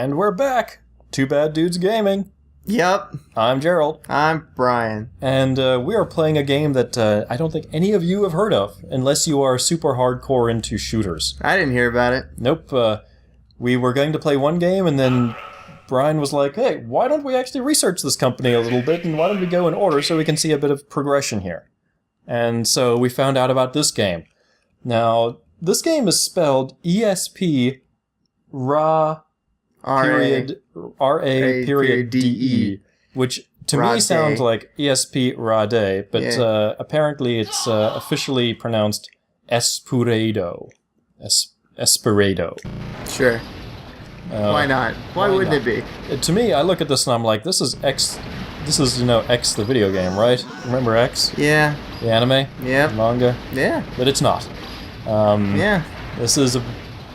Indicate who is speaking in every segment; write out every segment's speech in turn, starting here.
Speaker 1: And we're back! Two Bad Dudes Gaming.
Speaker 2: Yep.
Speaker 1: I'm Gerald.
Speaker 2: I'm Brian.
Speaker 1: And we are playing a game that I don't think any of you have heard of, unless you are super hardcore into shooters.
Speaker 2: I didn't hear about it.
Speaker 1: Nope. We were going to play one game, and then Brian was like, hey, why don't we actually research this company a little bit, and why don't we go in order so we can see a bit of progression here? And so we found out about this game. Now, this game is spelled ESP RA period DE, which to me sounds like ESP Rade, but apparently it's officially pronounced Espurado. Espurado.
Speaker 2: Sure. Why not? Why wouldn't it be?
Speaker 1: To me, I look at this and I'm like, this is X. This is, X the video game, right? Remember X?
Speaker 2: Yeah.
Speaker 1: The anime?
Speaker 2: Yeah.
Speaker 1: The manga?
Speaker 2: Yeah.
Speaker 1: But it's not.
Speaker 2: Yeah.
Speaker 1: This is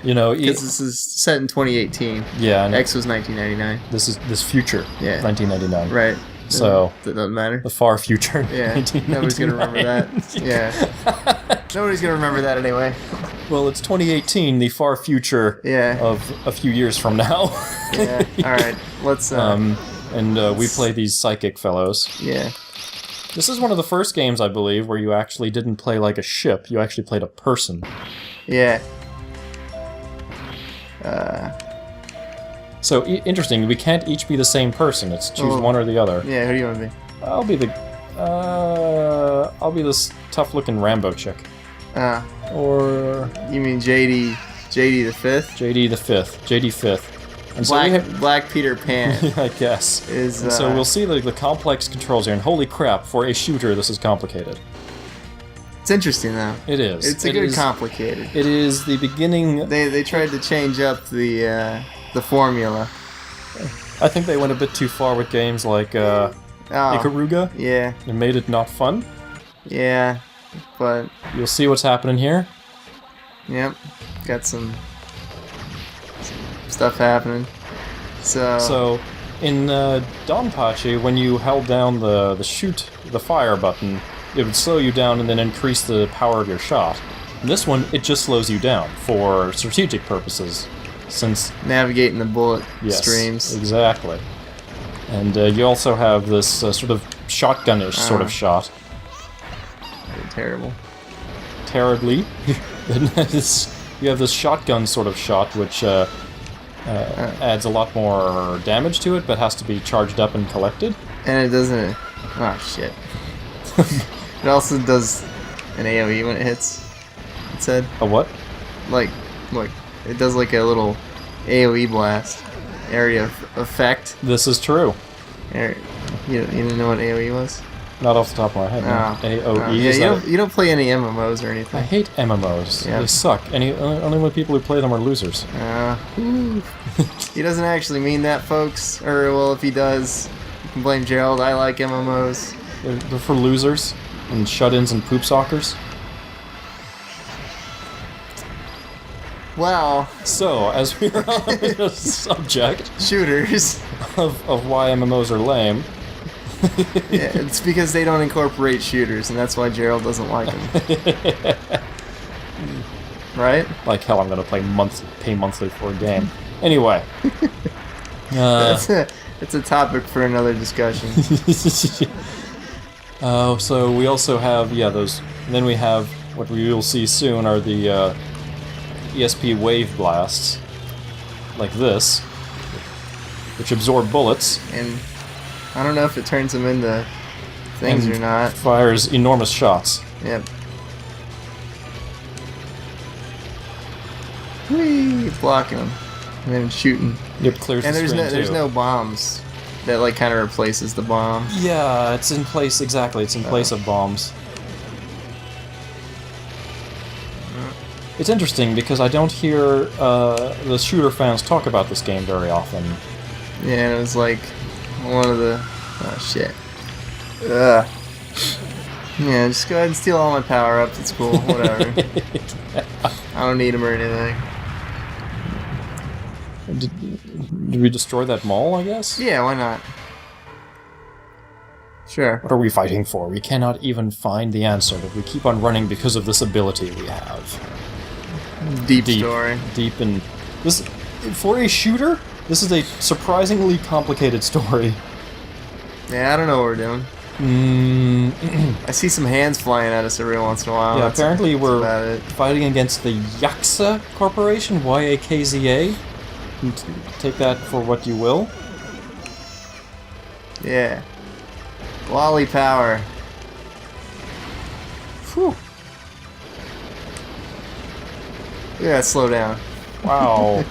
Speaker 1: because
Speaker 2: this is set in 2018.
Speaker 1: Yeah.
Speaker 2: X was 1999.
Speaker 1: This is this future.
Speaker 2: Yeah.
Speaker 1: 1999.
Speaker 2: Right.
Speaker 1: So
Speaker 2: that doesn't matter.
Speaker 1: The far future.
Speaker 2: Yeah. Nobody's gonna remember that. Yeah. Nobody's gonna remember that anyway.
Speaker 1: Well, it's 2018, the far future of a few years from now.
Speaker 2: Yeah. All right. Let's.
Speaker 1: We play these psychic fellows.
Speaker 2: Yeah.
Speaker 1: This is one of the first games, I believe, where you actually didn't play like a ship. You actually played a person.
Speaker 2: Yeah.
Speaker 1: So, interesting, we can't each be the same person. It's choose one or the other.
Speaker 2: Yeah, who do you want to be?
Speaker 1: I'll be this tough-looking Rambo chick. Or...
Speaker 2: You mean JD the Fifth?
Speaker 1: JD the Fifth. JD Fifth. And
Speaker 2: Black Peter Pan.
Speaker 1: I guess. So we'll see the complex controls here, and holy crap, for a shooter, this is complicated.
Speaker 2: It's interesting, though.
Speaker 1: It is.
Speaker 2: It's complicated.
Speaker 1: It is the beginning...
Speaker 2: They tried to change up the formula.
Speaker 1: I think they went a bit too far with games like Ikaruga.
Speaker 2: Yeah.
Speaker 1: And made it not fun.
Speaker 2: Yeah, but...
Speaker 1: You'll see what's happening here.
Speaker 2: Yep. Got some stuff happening. So in Donpachi, when you held down the fire button, it would slow you down and then increase the power of your shot. In this one, it just slows you down for strategic purposes, since navigating the bullet streams.
Speaker 1: Exactly. And you also have this sort of shotgun-ish sort of shot.
Speaker 2: Terrible.
Speaker 1: Terribly. You have this shotgun sort of shot, which adds a lot more damage to it, but has to be charged up and collected.
Speaker 2: And it doesn't... Oh, shit. It also does an AoE when it hits, it said.
Speaker 1: A what?
Speaker 2: Like, it does like a little AoE blast. Area effect.
Speaker 1: This is true.
Speaker 2: You didn't know what AoE was?
Speaker 1: Not off the top of my head. No. AoE.
Speaker 2: Yeah, you don't play any MMOs or anything.
Speaker 1: I hate MMOs. Yeah. They suck. Only the people who play them are losers.
Speaker 2: He doesn't actually mean that, folks. Or, well, if he does, you can blame Gerald. I like MMOs.
Speaker 1: They're for losers and shut-ins and poop sockers.
Speaker 2: Well...
Speaker 1: So, as we are on the subject...
Speaker 2: Shooters.
Speaker 1: Of why MMOs are lame...
Speaker 2: Yeah, it's because they don't incorporate shooters, and that's why Gerald doesn't like them. Right?
Speaker 1: Like hell, I'm gonna pay monthly for a game. Anyway.
Speaker 2: It's a topic for another discussion.
Speaker 1: So we also have, those... And then we have, what we will see soon are the ESP wave blasts. Like this. Which absorb bullets.
Speaker 2: And... I don't know if it turns them into things or not.
Speaker 1: Fires enormous shots.
Speaker 2: Yep. Whee! Blocking them. And then shooting.
Speaker 1: Yep, clears the screen,
Speaker 2: and there's no bombs. That, like, kind of replaces the bomb.
Speaker 1: Yeah, it's in place, exactly. It's in place of bombs. It's interesting, because I don't hear the shooter fans talk about this game very often.
Speaker 2: Yeah, it was like... one of the... Oh, shit. Ugh. Yeah, just go ahead and steal all my power-ups. It's cool. Whatever. I don't need them or anything.
Speaker 1: Did we destroy that mall, I guess?
Speaker 2: Yeah, why not? Sure.
Speaker 1: What are we fighting for? We cannot even find the answer, but we keep on running because of this ability we have.
Speaker 2: Deep story.
Speaker 1: Deep and... This... For a shooter, This is a surprisingly complicated story.
Speaker 2: Yeah, I don't know what we're doing. I see some hands flying at us every once in a while.
Speaker 1: Yeah, apparently we're fighting against the Yakza Corporation, Y-A-K-Z-A. Take that for what you will.
Speaker 2: Yeah. Lolly power.
Speaker 1: Whew.
Speaker 2: Look at that slow down.
Speaker 1: Wow.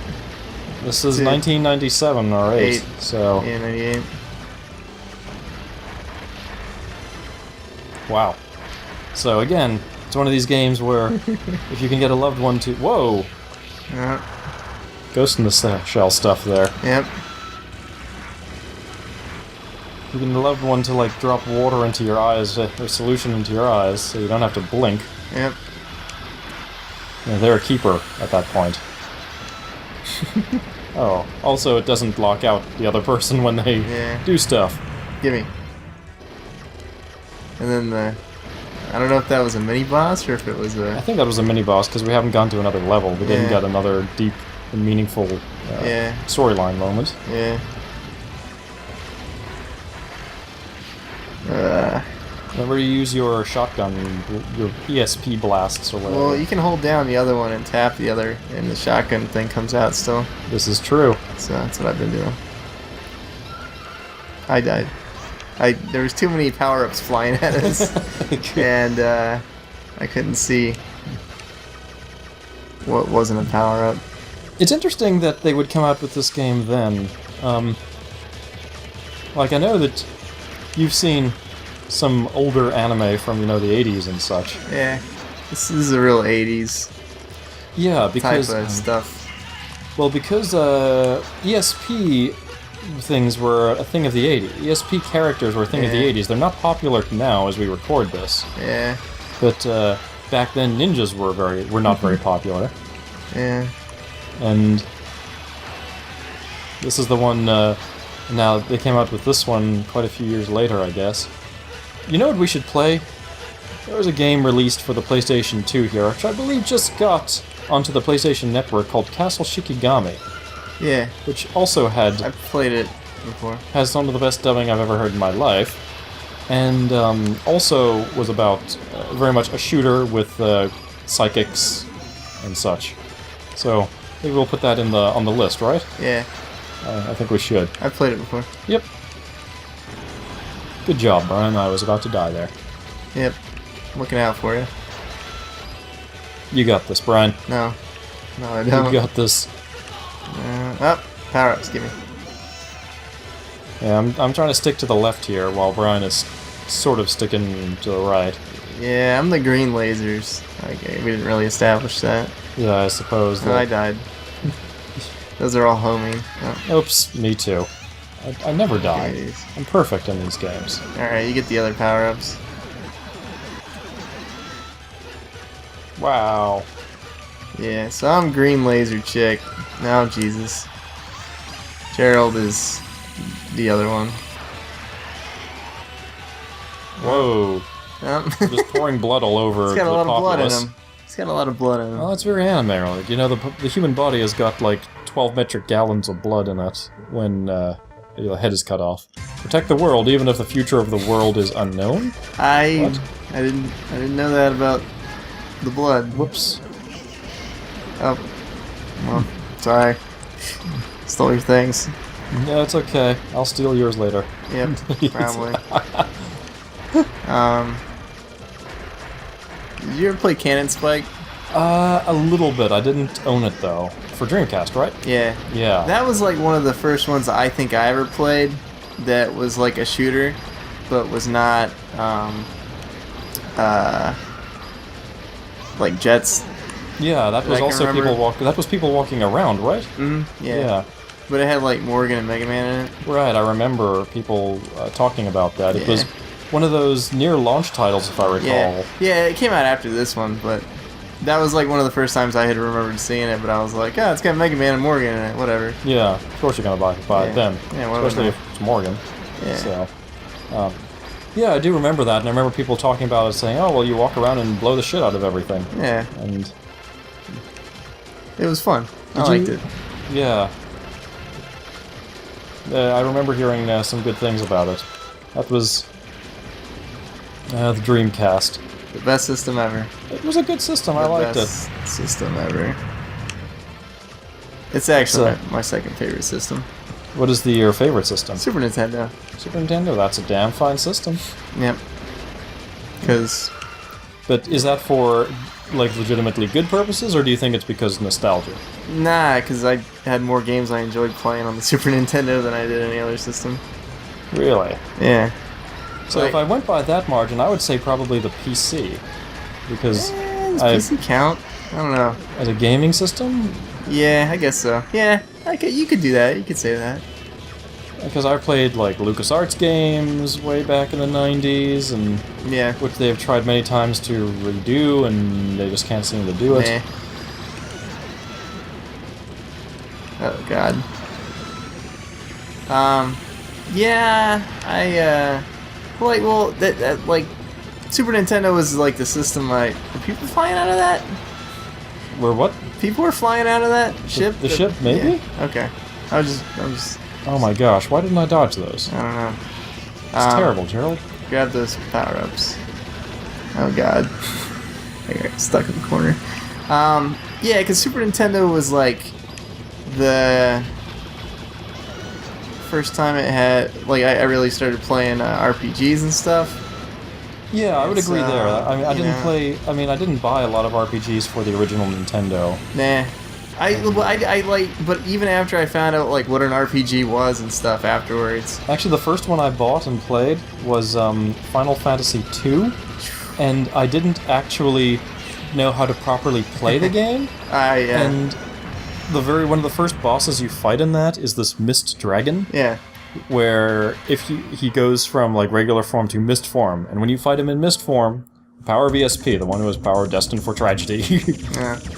Speaker 1: This is 1997 or 8, so...
Speaker 2: Yeah, 98.
Speaker 1: Wow. So again, it's one of these games where if you can get a loved one to... Whoa! Ghost in the Shell stuff there.
Speaker 2: Yep.
Speaker 1: You can get a loved one to, like, drop water into your eyes, or solution into your eyes, so you don't have to blink.
Speaker 2: Yep.
Speaker 1: Yeah, they're a keeper at that point. Oh, also it doesn't lock out the other person when they do stuff.
Speaker 2: Gimme. And then the... I don't know if that was a mini-boss or if it was a...
Speaker 1: I think that was a mini-boss, because we haven't gone to another level. We didn't get another deep and meaningful storyline moment.
Speaker 2: Yeah.
Speaker 1: Whenever you use your shotgun, your ESP blasts or whatever.
Speaker 2: Well, you can hold down the other one and tap the other, and the shotgun thing comes out still.
Speaker 1: This is true.
Speaker 2: So that's what I've been doing. I died. There was too many power-ups flying at us, and I couldn't see what wasn't a power-up.
Speaker 1: It's interesting that they would come out with this game then. Like, I know that you've seen some older anime from, you know, the 80s and such.
Speaker 2: Yeah, this is a real 80s
Speaker 1: because,
Speaker 2: type of stuff.
Speaker 1: Well, because ESP things were a thing of the 80s. ESP characters were a thing of the 80s. They're not popular now as we record this.
Speaker 2: Yeah.
Speaker 1: But back then, ninjas were not very popular.
Speaker 2: Yeah.
Speaker 1: And this is the one. Now they came out with this one quite a few years later, I guess. You know what we should play? There was a game released for the PlayStation 2 here, which I believe just got onto the PlayStation Network, called Castle Shikigami.
Speaker 2: Yeah.
Speaker 1: Which also had...
Speaker 2: I've played it before.
Speaker 1: Has some of the best dubbing I've ever heard in my life. And also was about very much a shooter with psychics and such. So maybe we'll put that in on the list, right?
Speaker 2: Yeah.
Speaker 1: I think we should.
Speaker 2: I've played it before.
Speaker 1: Yep. Good job, Brian. I was about to die there.
Speaker 2: Yep. I'm looking out for you.
Speaker 1: You got this, Brian.
Speaker 2: No. No, I don't.
Speaker 1: You got this.
Speaker 2: Power-ups, give me.
Speaker 1: Yeah, I'm trying to stick to the left here, while Brian is sort of sticking to the right.
Speaker 2: Yeah, I'm the green lasers. Okay, we didn't really establish that.
Speaker 1: Yeah, I suppose.
Speaker 2: Oh, I died. Those are all homing. Oh.
Speaker 1: Oops, me too. I never die. I'm perfect in these games.
Speaker 2: Alright, you get the other power-ups.
Speaker 1: Wow.
Speaker 2: Yeah, so I'm green laser chick. Now, Jesus. Gerald is the other one.
Speaker 1: Whoa. Just pouring blood all over
Speaker 2: He's got a lot of blood in
Speaker 1: populace.
Speaker 2: him. He's got a lot of blood in him.
Speaker 1: Well, that's very anime-like. You know, the human body has got like 12 metric gallons of blood in it when the head is cut off. Protect the world, even if the future of the world is unknown?
Speaker 2: I didn't know that about the blood.
Speaker 1: Whoops.
Speaker 2: Oh. Well, sorry. Stole your things.
Speaker 1: Yeah, it's okay. I'll steal yours later.
Speaker 2: Yep, probably. Did you ever play Cannon Spike?
Speaker 1: A little bit. I didn't own it, though. For Dreamcast, right?
Speaker 2: Yeah.
Speaker 1: Yeah.
Speaker 2: That was like one of the first ones I think I ever played that was like a shooter, but was not, like jets.
Speaker 1: Yeah, that was also people walking around, right?
Speaker 2: Mm-hmm. Yeah.
Speaker 1: Yeah.
Speaker 2: But it had like Morgan and Mega Man in it.
Speaker 1: Right, I remember people talking about that. It was one of those near launch titles, if I recall.
Speaker 2: Yeah, it came out after this one, but that was like one of the first times I had remembered seeing it, but I was like, oh, it's got Mega Man and Morgan in it, whatever.
Speaker 1: Yeah, of course you're going to buy it then.
Speaker 2: Yeah,
Speaker 1: especially if it's Morgan.
Speaker 2: Yeah.
Speaker 1: So, yeah, I do remember that, and I remember people talking about it, saying, oh, well, you walk around and blow the shit out of everything.
Speaker 2: Yeah.
Speaker 1: And
Speaker 2: it was fun. I liked it.
Speaker 1: Yeah.
Speaker 2: I remember hearing some good things about it. That was the Dreamcast.
Speaker 3: The best system ever.
Speaker 2: It was a good system. I liked it.
Speaker 3: System ever. It's actually my second favorite system.
Speaker 2: What is your favorite system?
Speaker 3: Super Nintendo.
Speaker 2: Super Nintendo. That's a damn fine system.
Speaker 3: Yep. Because.
Speaker 2: But is that for like legitimately good purposes, or do you think it's because of nostalgia?
Speaker 3: Nah, because I had more games I enjoyed playing on the Super Nintendo than I did any other system.
Speaker 2: Really?
Speaker 3: Yeah.
Speaker 2: So if I went by that margin, I would say probably the PC, because
Speaker 3: does PC count? I don't know.
Speaker 2: As a gaming system?
Speaker 3: Yeah, I guess so. Yeah, you could do that. You could say that.
Speaker 2: Because I played like LucasArts games way back in the 90s, and which they've tried many times to redo, and they just can't seem to do it.
Speaker 3: Oh God. Yeah, like Super Nintendo was like the system. Were people flying out of that?
Speaker 2: Were what?
Speaker 3: People were flying out of that ship.
Speaker 2: The ship, maybe.
Speaker 3: Yeah. Okay. I was just.
Speaker 2: Oh my gosh! Why didn't I dodge those?
Speaker 3: I don't know.
Speaker 2: It's terrible, Gerald.
Speaker 3: Grab those power-ups. Oh God. I got stuck in the corner. Yeah, because Super Nintendo was like the first time it had, like, I really started playing RPGs and stuff.
Speaker 2: Yeah, I would agree there. I mean, I didn't buy a lot of RPGs for the original Nintendo.
Speaker 3: Nah. I like, but even after I found out like what an RPG was and stuff afterwards.
Speaker 2: Actually, the first one I bought and played was Final Fantasy II, and I didn't actually know how to properly play the game. And one of the first bosses you fight in that is this Mist Dragon.
Speaker 3: Yeah. Where
Speaker 2: if he goes from like regular form to Mist form, and when you fight him in Mist form, power of ESP, the one who has power destined for tragedy.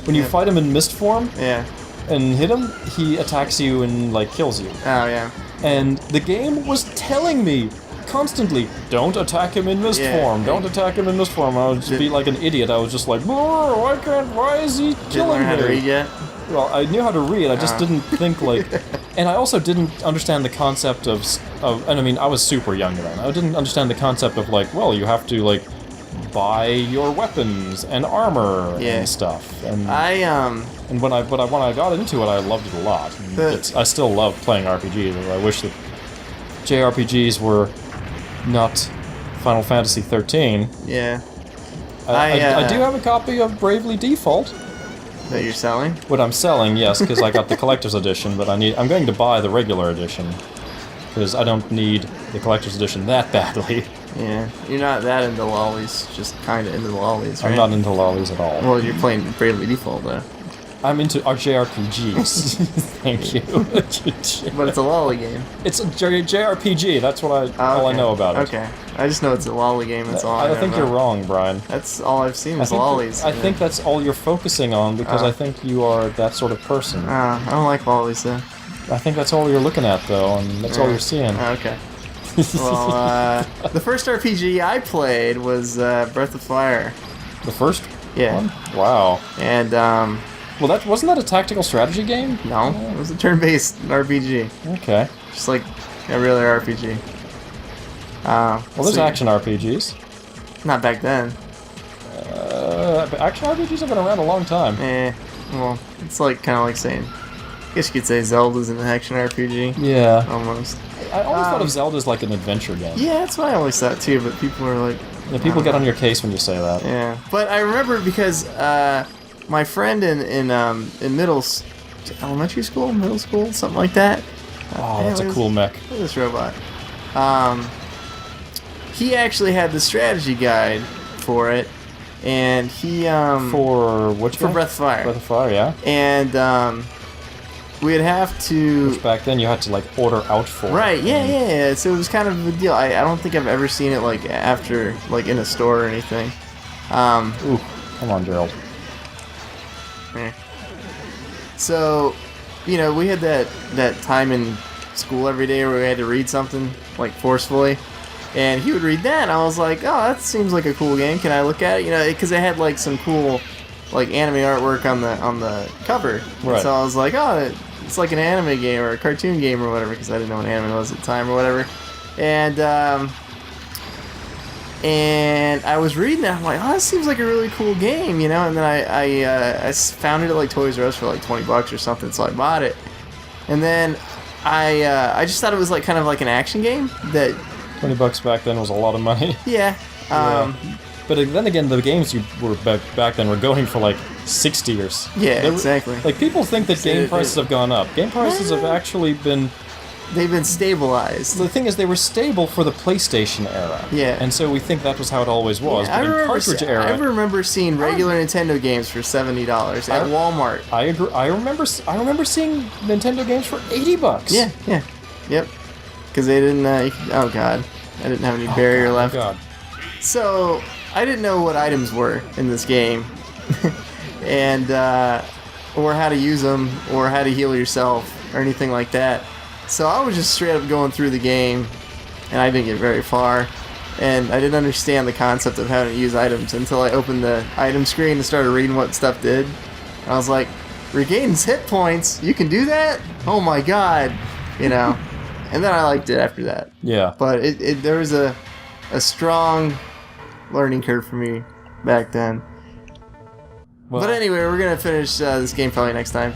Speaker 2: When you fight him in Mist form, and hit him, he attacks you and like kills you.
Speaker 3: Oh yeah.
Speaker 2: And the game was telling me constantly, don't attack him in Mist form. Don't attack him in Mist form. I would just be like an idiot. I was just like, why is he killing me?
Speaker 3: Didn't learn how to read yet?
Speaker 2: Well, I knew how to read. I just didn't think like, and I also didn't understand the concept of. And I mean, I was super young then. I didn't understand the concept of like, well, you have to like buy your weapons and armor and stuff. And and when I got into it, I loved it a lot. I still love playing RPGs. I wish that JRPGs were not Final Fantasy 13.
Speaker 3: Yeah.
Speaker 2: I do have a copy of Bravely Default.
Speaker 3: That you're selling?
Speaker 2: What I'm selling, yes, because I got the collector's edition, but I'm going to buy the regular edition, because I don't need the collector's edition that badly.
Speaker 3: Yeah, you're not that into lollies, just kind of into the lollies, right?
Speaker 2: I'm not into lollies at all.
Speaker 3: Well, you're playing Bravely Default, though.
Speaker 2: I'm into JRPGs. Thank you.
Speaker 3: But it's a lolly game.
Speaker 2: It's a JRPG, that's what all I know about it.
Speaker 3: Okay. I just know it's a lolly game, that's all I know
Speaker 2: think
Speaker 3: about.
Speaker 2: You're wrong, Brian.
Speaker 3: That's all I've seen is lollies.
Speaker 2: I think that's all you're focusing on, because I think you are that sort of person.
Speaker 3: I don't like lollies, though.
Speaker 2: I think that's all you're looking at, though, and that's all you're seeing.
Speaker 3: Okay. Well, the first RPG I played was Breath of Fire.
Speaker 2: The first
Speaker 3: one?
Speaker 2: Wow.
Speaker 3: And,
Speaker 2: well, wasn't that a tactical strategy game?
Speaker 3: No, it was a turn-based RPG.
Speaker 2: Okay.
Speaker 3: Just like every other RPG.
Speaker 2: Well, there's action RPGs.
Speaker 3: Not back then.
Speaker 2: Action RPGs have been around a long time.
Speaker 3: Well, it's like kind of like saying, I guess you could say Zelda's an action RPG.
Speaker 2: Yeah.
Speaker 3: Almost.
Speaker 2: I always thought of Zelda as like an adventure game.
Speaker 3: Yeah, that's what I always thought too, but people are like...
Speaker 2: Yeah, people get on your case when you say that.
Speaker 3: Yeah. But I remember because my friend in elementary school, middle school, something like that.
Speaker 2: Oh, that's a cool mech.
Speaker 3: Look at this robot. He actually had the strategy guide for it, and he
Speaker 2: for which
Speaker 3: for Breath of Fire.
Speaker 2: Breath of Fire, yeah.
Speaker 3: And we'd have to.
Speaker 2: Which back then you had to like order out for.
Speaker 3: Right. Yeah. So it was kind of a big deal. I don't think I've ever seen it like after like in a store or anything.
Speaker 2: Ooh, come on, Gerald.
Speaker 3: So, we had that time in school every day where we had to read something like forcefully, and he would read that, and I was like, oh, that seems like a cool game. Can I look at it? Because it had like some cool like anime artwork on the cover.
Speaker 2: Right.
Speaker 3: So I was like, oh, it's like an anime game or a cartoon game or whatever, because I didn't know what anime was at the time or whatever. And I was reading it. I'm like, oh, this seems like a really cool game, you know. And then I found it at like Toys R Us for like $20 or something, so I bought it. And then I just thought it was like kind of like an action game that
Speaker 1: $20 back then was a lot of money.
Speaker 3: Yeah.
Speaker 1: But then again, the games you were back then were going for like 60 or
Speaker 3: yeah, exactly.
Speaker 1: Like people think that game prices have gone up. Game prices have actually been.
Speaker 3: They've been stabilized.
Speaker 1: The thing is, they were stable for the PlayStation era.
Speaker 3: Yeah.
Speaker 1: And so we think that was how it always was.
Speaker 3: Yeah,
Speaker 1: but in cartridge era,
Speaker 3: I remember seeing regular Nintendo games for $70 at Walmart.
Speaker 1: I agree. I remember seeing Nintendo games for $80.
Speaker 3: Yeah. Yep. Because they didn't. Oh god, I didn't have any barrier left.
Speaker 1: Oh god.
Speaker 3: So I didn't know what items were in this game, and or how to use them, or how to heal yourself, or anything like that. So I was just straight up going through the game, and I didn't get very far, and I didn't understand the concept of how to use items until I opened the item screen and started reading what stuff did. And I was like, regains hit points? You can do that? Oh my god, you know. And then I liked it after that.
Speaker 1: Yeah.
Speaker 3: But there was a strong learning curve for me back then. Well, but anyway, we're gonna finish this game probably next time.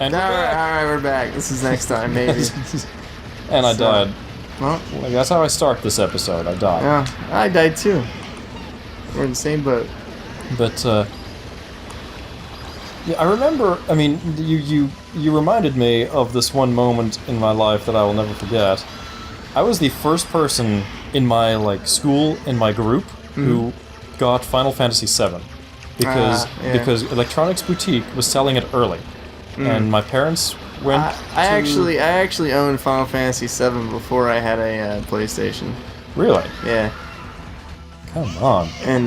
Speaker 1: And
Speaker 3: Alright, we're back. This is next time, maybe.
Speaker 1: And I died.
Speaker 3: Well,
Speaker 1: that's how I start this episode. I died.
Speaker 3: Yeah, I died too. We're in the same boat.
Speaker 1: But, yeah, I remember, I mean, you reminded me of this one moment in my life that I will never forget. I was the first person in my, like, school, in my group, who got Final Fantasy VII. Because Electronics Boutique was selling it early. And my parents went
Speaker 3: I actually owned Final Fantasy VII before I had a PlayStation.
Speaker 1: Really?
Speaker 3: Yeah.
Speaker 1: Come on.
Speaker 3: And,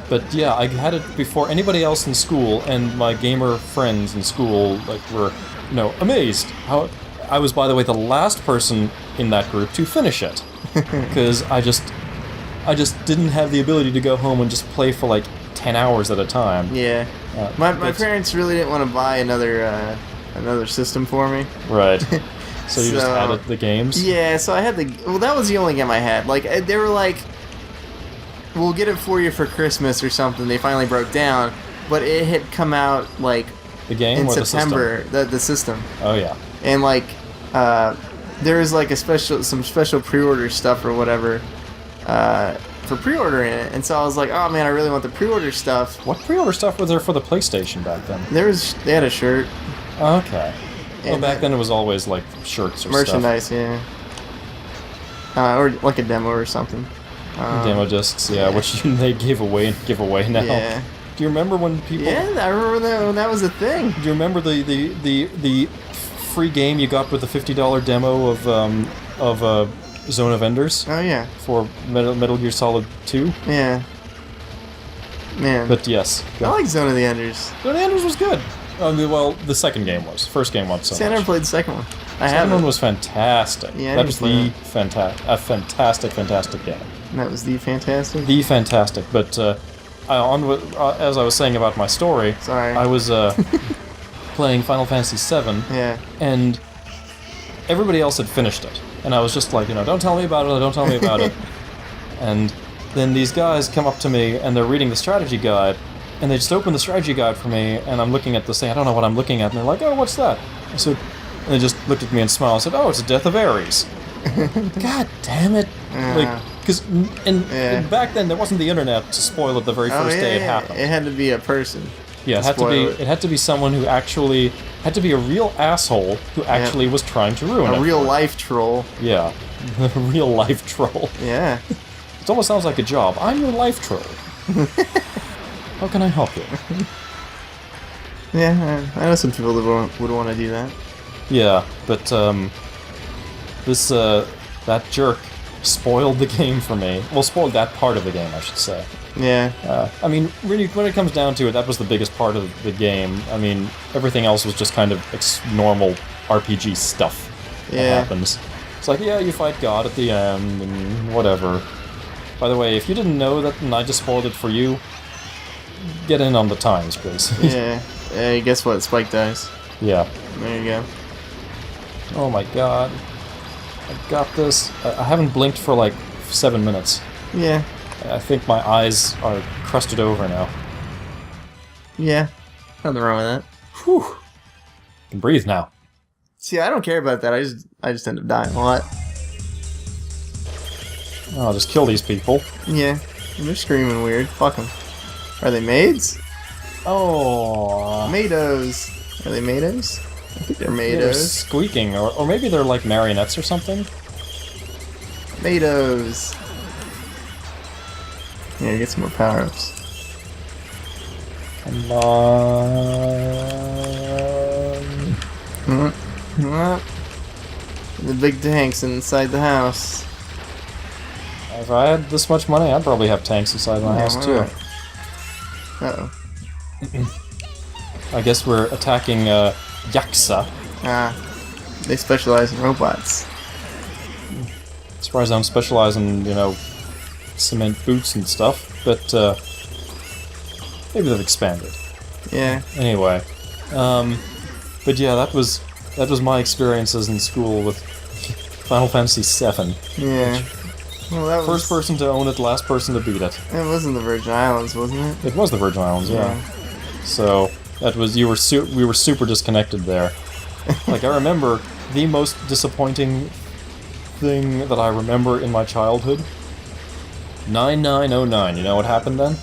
Speaker 1: But yeah, I had it before anybody else in school, and my gamer friends in school, like, were, you know, amazed. How I was, by the way, the last person in that group to finish it. Because I just didn't have the ability to go home and just play for, like, 10 hours at a time.
Speaker 3: Yeah. My parents really didn't want to buy another system for me.
Speaker 1: Right. So you just had the games?
Speaker 3: Yeah, so I had well, that was the only game I had. Like, they were like, we'll get it for you for Christmas or something. They finally broke down, but it had come out, like,
Speaker 1: the game
Speaker 3: in
Speaker 1: or
Speaker 3: September,
Speaker 1: the system?
Speaker 3: The system.
Speaker 1: Oh, yeah.
Speaker 3: And, like, there was, like, some special pre-order stuff or whatever, for pre-ordering it, and so I was like, oh man, I really want the pre-order stuff.
Speaker 1: What pre-order stuff was there for the PlayStation back then?
Speaker 3: They had a shirt.
Speaker 1: Okay. Well, back then it was always like shirts or
Speaker 3: merchandise,
Speaker 1: stuff.
Speaker 3: Yeah. Or like a demo or something.
Speaker 1: Demo discs, yeah, which they give away now.
Speaker 3: Yeah.
Speaker 1: Do you remember when people?
Speaker 3: Yeah, I remember that when that was a thing.
Speaker 1: Do you remember the free game you got with the $50 demo of Zone of Enders?
Speaker 3: Oh yeah.
Speaker 1: For Metal Gear Solid 2?
Speaker 3: Yeah. Man.
Speaker 1: But yes.
Speaker 3: I like Zone of the Enders.
Speaker 1: Zone of the Enders was good. Well, the second game was. First game wasn't so
Speaker 3: See, I
Speaker 1: much.
Speaker 3: never played the second one. I
Speaker 1: Second
Speaker 3: have
Speaker 1: one
Speaker 3: it.
Speaker 1: was fantastic.
Speaker 3: Yeah, I
Speaker 1: that was
Speaker 3: didn't
Speaker 1: a fantastic game.
Speaker 3: That was the fantastic.
Speaker 1: The fantastic. But as I was saying about my story,
Speaker 3: Sorry.
Speaker 1: I was playing Final Fantasy VII,
Speaker 3: Yeah.
Speaker 1: and everybody else had finished it, and I was just like, don't tell me about it, don't tell me about it. And then these guys come up to me, and they're reading the strategy guide, and they just open the strategy guide for me, and I'm looking at this thing, I don't know what I'm looking at, and they're like, oh, what's that? I said, and they just looked at me and smiled and said, oh, it's the Death of Ares. God damn it. Because back then there wasn't the internet to spoil it the very first day it happened.
Speaker 3: It had to be a person.
Speaker 1: Yeah, it had to be someone who actually had to be a real asshole who actually was trying to ruin it.
Speaker 3: A real life troll.
Speaker 1: Yeah. A real life troll.
Speaker 3: Yeah.
Speaker 1: It almost sounds like a job. I'm your life troll. How can I help you?
Speaker 3: Yeah, I know some people that would want to do that.
Speaker 1: Yeah, but that jerk spoiled the game for me. Well, spoiled that part of the game, I should say.
Speaker 3: Yeah.
Speaker 1: I mean, really, when it comes down to it, that was the biggest part of the game. I mean, everything else was just kind of normal RPG stuff that happens. It's like, yeah, you fight God at the end, and whatever. By the way, if you didn't know that and I just spoiled it for you, get in on the times, please.
Speaker 3: Yeah. Hey, guess what? Spike dies.
Speaker 1: Yeah.
Speaker 3: There you go.
Speaker 1: Oh my god. I got this. I haven't blinked for like 7 minutes.
Speaker 3: Yeah.
Speaker 1: I think my eyes are crusted over now.
Speaker 3: Yeah. Nothing wrong with that.
Speaker 1: Whew. I can breathe now.
Speaker 3: See, I don't care about that. I just end up dying a lot.
Speaker 1: I'll just kill these people.
Speaker 3: Yeah. They're screaming weird. Fuck them. Are they maids?
Speaker 1: Oh.
Speaker 3: Mados. Are they Mados? I think they're
Speaker 1: Yeah, they're
Speaker 3: Mados.
Speaker 1: squeaking, or maybe they're like marionettes or something.
Speaker 3: Mados. Here, get some more power-ups.
Speaker 1: Come on.
Speaker 3: The big tanks inside the house.
Speaker 1: If I had this much money, I'd probably have tanks inside my house too.
Speaker 3: Uh-oh.
Speaker 1: I guess we're attacking Yaksa.
Speaker 3: They specialize in robots.
Speaker 1: Surprised I don't specialize in, cement boots and stuff, but maybe they've expanded.
Speaker 3: Yeah.
Speaker 1: Anyway, but yeah, that was my experiences in school with Final Fantasy VII.
Speaker 3: Yeah. Well, that was...
Speaker 1: First person to own it, last person to beat it.
Speaker 3: It was in the Virgin Islands, wasn't it?
Speaker 1: It was the Virgin Islands, yeah. So that was we were super disconnected there. Like, I remember the most disappointing thing that I remember in my childhood. 9909. You know what happened then?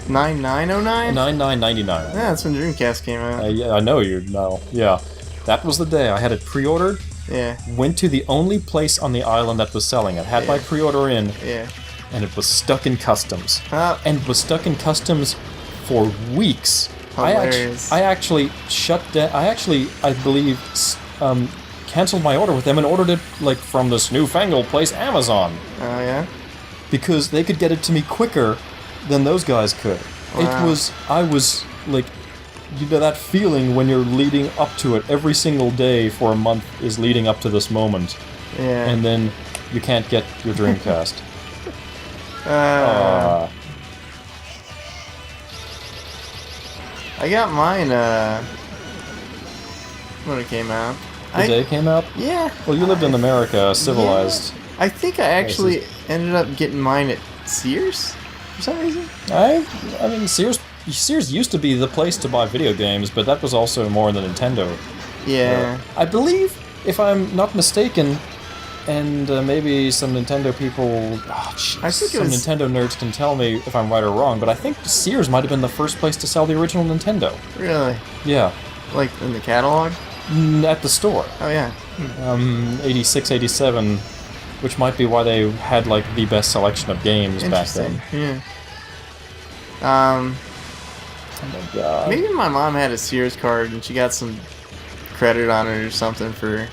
Speaker 3: 9909?
Speaker 1: 9999.
Speaker 3: Yeah, that's when Dreamcast came out.
Speaker 1: Yeah, I know you know. Yeah, that was the day I had it pre-ordered.
Speaker 3: Yeah.
Speaker 1: Went to the only place on the island that was selling it. Had my pre-order in.
Speaker 3: Yeah.
Speaker 1: And it was stuck in customs.
Speaker 3: Oh.
Speaker 1: And it was stuck in customs for weeks.
Speaker 3: Hilarious.
Speaker 1: I actually shut down. I believe, canceled my order with them and ordered it like from this newfangled place, Amazon,
Speaker 3: Oh, yeah?
Speaker 1: because they could get it to me quicker than those guys could.
Speaker 3: Wow.
Speaker 1: I was like, that feeling when you're leading up to it. Every single day for a month is leading up to this moment,
Speaker 3: Yeah.
Speaker 1: and then you can't get your Dreamcast.
Speaker 3: I got mine, when it came out.
Speaker 1: The day it came out?
Speaker 3: Yeah.
Speaker 1: Well, you lived in America, civilized.
Speaker 3: Yeah. I think I actually ended up getting mine at Sears for some reason.
Speaker 1: I mean, Sears used to be the place to buy video games, but that was also more in the Nintendo.
Speaker 3: Yeah.
Speaker 1: I believe, if I'm not mistaken, and maybe some Nintendo people,
Speaker 3: I think
Speaker 1: some Nintendo nerds can tell me if I'm right or wrong, but I think Sears might have been the first place to sell the original Nintendo.
Speaker 3: Really?
Speaker 1: Yeah.
Speaker 3: Like in the catalog?
Speaker 1: At the store.
Speaker 3: Oh, yeah.
Speaker 1: 86, 87, which might be why they had, like, the best selection of games back then.
Speaker 3: Yeah.
Speaker 1: Oh my god.
Speaker 3: Maybe my mom had a Sears card and she got some credit on it or something for,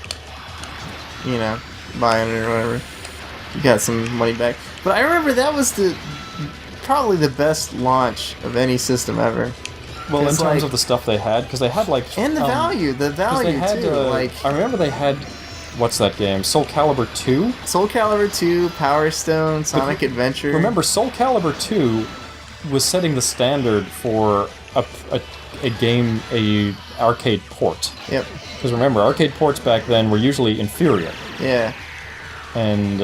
Speaker 3: buying it or whatever. You got some money back. But I remember that was probably the best launch of any system ever.
Speaker 1: Well, in
Speaker 3: 'Cause,
Speaker 1: terms
Speaker 3: like-
Speaker 1: of the stuff they had, because they had like
Speaker 3: and the
Speaker 1: 'cause
Speaker 3: value
Speaker 1: they had,
Speaker 3: too. Like
Speaker 1: I remember they had, what's that game? Soul Calibur 2.
Speaker 3: Soul Calibur 2, Power Stone, Sonic Adventure.
Speaker 1: Remember, Soul Calibur 2 was setting the standard for a game, a arcade port.
Speaker 3: Yep.
Speaker 1: Because remember, arcade ports back then were usually inferior.
Speaker 3: Yeah.
Speaker 1: And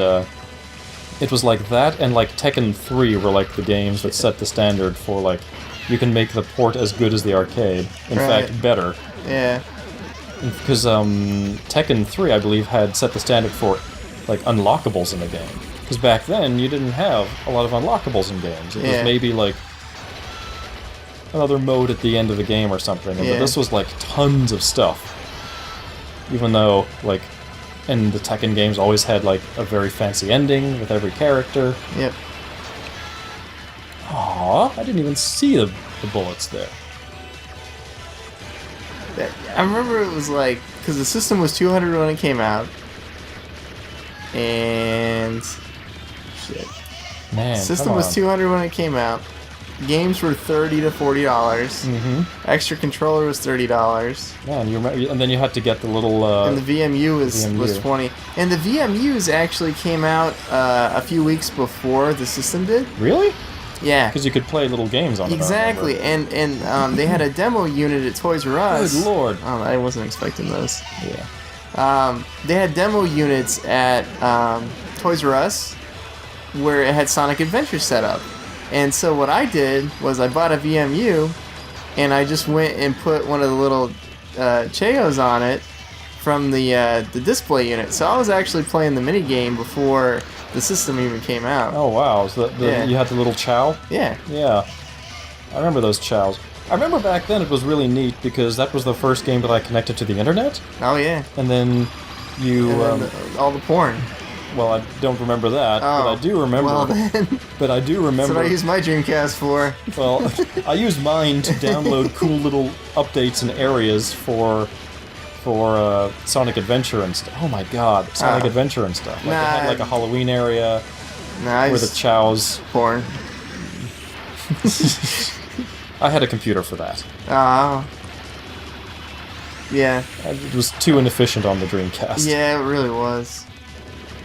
Speaker 1: it was like that and like Tekken 3 were like the games that set the standard for like, you can make the port as good as the arcade. In
Speaker 3: Right.
Speaker 1: fact, better.
Speaker 3: Yeah.
Speaker 1: Because Tekken 3, I believe, had set the standard for like unlockables in the game. Because back then, you didn't have a lot of unlockables in games. It was
Speaker 3: Yeah.
Speaker 1: maybe like another mode at the end of the game or something.
Speaker 3: Yeah.
Speaker 1: But this was like tons of stuff. Even though, like, and the Tekken games always had like a very fancy ending with every character.
Speaker 3: Yep.
Speaker 1: Aww, I didn't even see the bullets there.
Speaker 3: I remember it was like, because the system was 200 when it came out, and shit,
Speaker 1: Man,
Speaker 3: system
Speaker 1: come
Speaker 3: was
Speaker 1: on.
Speaker 3: 200 when it came out. Games were $30 to $40. Extra controller was $30,
Speaker 1: Man, you remember, and then you had to get the little.
Speaker 3: and the VMU was
Speaker 1: VMU.
Speaker 3: 20. And the VMUs actually came out a few weeks before the system did.
Speaker 1: Really?
Speaker 3: Yeah.
Speaker 1: Because you could play little games on it. I
Speaker 3: Exactly,
Speaker 1: remember.
Speaker 3: and they had a demo unit at Toys R Us.
Speaker 1: Good lord.
Speaker 3: I wasn't expecting those.
Speaker 1: Yeah.
Speaker 3: They had demo units at Toys R Us where it had Sonic Adventure set up. And so what I did was I bought a VMU and I just went and put one of the little Cheos on it from the display unit. So I was actually playing the minigame before the system even came out.
Speaker 1: Oh wow, so
Speaker 3: Yeah.
Speaker 1: you had the little chow?
Speaker 3: Yeah.
Speaker 1: Yeah. I remember those chows. I remember back then it was really neat because that was the first game that I connected to the internet.
Speaker 3: Oh yeah.
Speaker 1: And then you...
Speaker 3: And then all the porn.
Speaker 1: well, I don't remember that, but I do remember...
Speaker 3: Well then,
Speaker 1: but I do
Speaker 3: that's
Speaker 1: remember...
Speaker 3: what I used my Dreamcast for.
Speaker 1: Well, I used mine to download cool little updates and areas for Sonic Adventure and stuff. Oh my god, Sonic Adventure and stuff. Like they had like a Halloween area
Speaker 3: Nice.
Speaker 1: where the chows...
Speaker 3: Porn.
Speaker 1: I had a computer for that.
Speaker 3: Oh. Yeah.
Speaker 1: It was too inefficient on the Dreamcast.
Speaker 3: Yeah, it really was.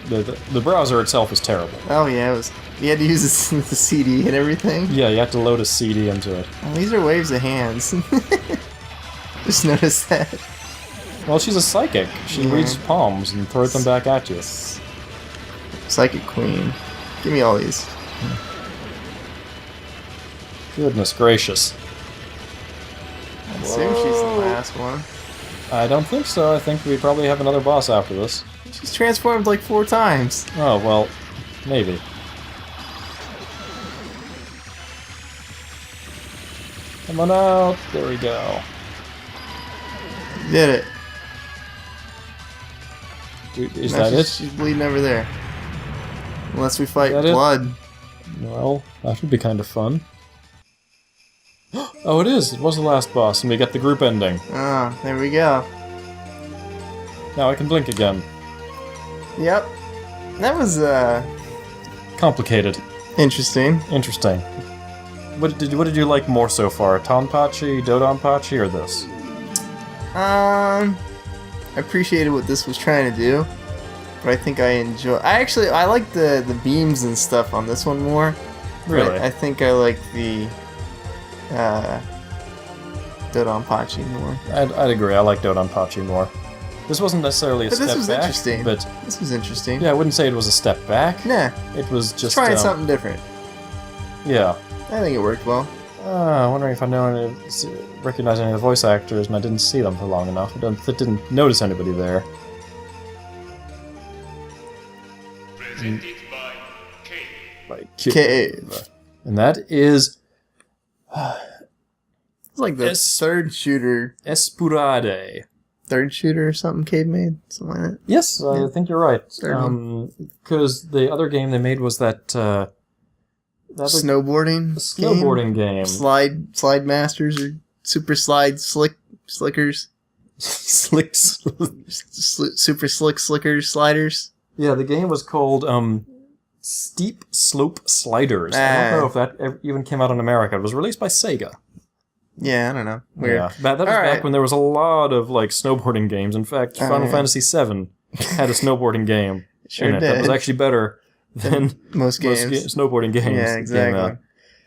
Speaker 1: The browser itself was terrible.
Speaker 3: Oh yeah, it was. You had to use the CD and everything.
Speaker 1: Yeah, you had to load a CD into it.
Speaker 3: Oh, these are waves of hands. Just noticed that.
Speaker 1: Well, she's a psychic. She
Speaker 3: Yeah.
Speaker 1: reads palms and throws them back at you.
Speaker 3: Psychic Queen. Give me all these.
Speaker 1: Goodness gracious.
Speaker 3: I assume she's the last one.
Speaker 1: I don't think so. I think we probably have another boss after this.
Speaker 3: She's transformed like 4 times.
Speaker 1: Oh, well, maybe. Come on out. There we go.
Speaker 3: Did it.
Speaker 1: Is
Speaker 3: No,
Speaker 1: that it?
Speaker 3: She's bleeding over there. Unless we fight
Speaker 1: Is that it?
Speaker 3: blood.
Speaker 1: Well, that would be kind of fun. Oh, it is. It was the last boss, and we get the group ending.
Speaker 3: Ah, there we go.
Speaker 1: Now I can blink again.
Speaker 3: Yep. That was
Speaker 1: Complicated.
Speaker 3: interesting.
Speaker 1: Interesting. What did you like more so far? Donpachi, Donpachi, or this?
Speaker 3: I appreciated what this was trying to do, but I think I like the beams and stuff on this one more.
Speaker 1: Really?
Speaker 3: But I think I like the Donpachi more.
Speaker 1: I'd agree. I like Donpachi more. This wasn't necessarily a
Speaker 3: But
Speaker 1: step
Speaker 3: this was
Speaker 1: back,
Speaker 3: interesting.
Speaker 1: but
Speaker 3: This was interesting.
Speaker 1: yeah, I wouldn't say it was a step back.
Speaker 3: Nah,
Speaker 1: It was just
Speaker 3: trying something different.
Speaker 1: Yeah.
Speaker 3: I think it worked well.
Speaker 1: Wondering if I recognize any of the voice actors, and I didn't see them for long enough. I didn't notice anybody there.
Speaker 4: Presented by K.
Speaker 1: Like,
Speaker 3: Cave.
Speaker 1: and that is
Speaker 3: It's like the
Speaker 1: Yes.
Speaker 3: third shooter
Speaker 1: Espurade.
Speaker 3: or something Cave made. Something like that.
Speaker 1: Yes, I think you're right.
Speaker 3: Third
Speaker 1: Because the other game they made was that
Speaker 3: Snowboarding.
Speaker 1: snowboarding game.
Speaker 3: Slide masters or super slide slickers.
Speaker 1: Slicks.
Speaker 3: Super slickers sliders.
Speaker 1: Yeah, the game was called Steep Slope Sliders. I don't know if that even came out in America. It was released by Sega.
Speaker 3: Yeah, I don't know. Weird.
Speaker 2: Yeah, that was back when there was a lot of like snowboarding games. In fact, Final Fantasy VII had a snowboarding game in it that was actually better than
Speaker 3: most games.
Speaker 2: Snowboarding games.
Speaker 3: Yeah, exactly.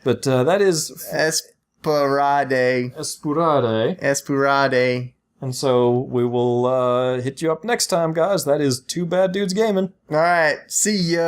Speaker 2: But that is
Speaker 3: Espurade.
Speaker 2: Espurade. And so we will hit you up next time, guys. That is Two Bad Dudes Gaming.
Speaker 3: All right. See ya.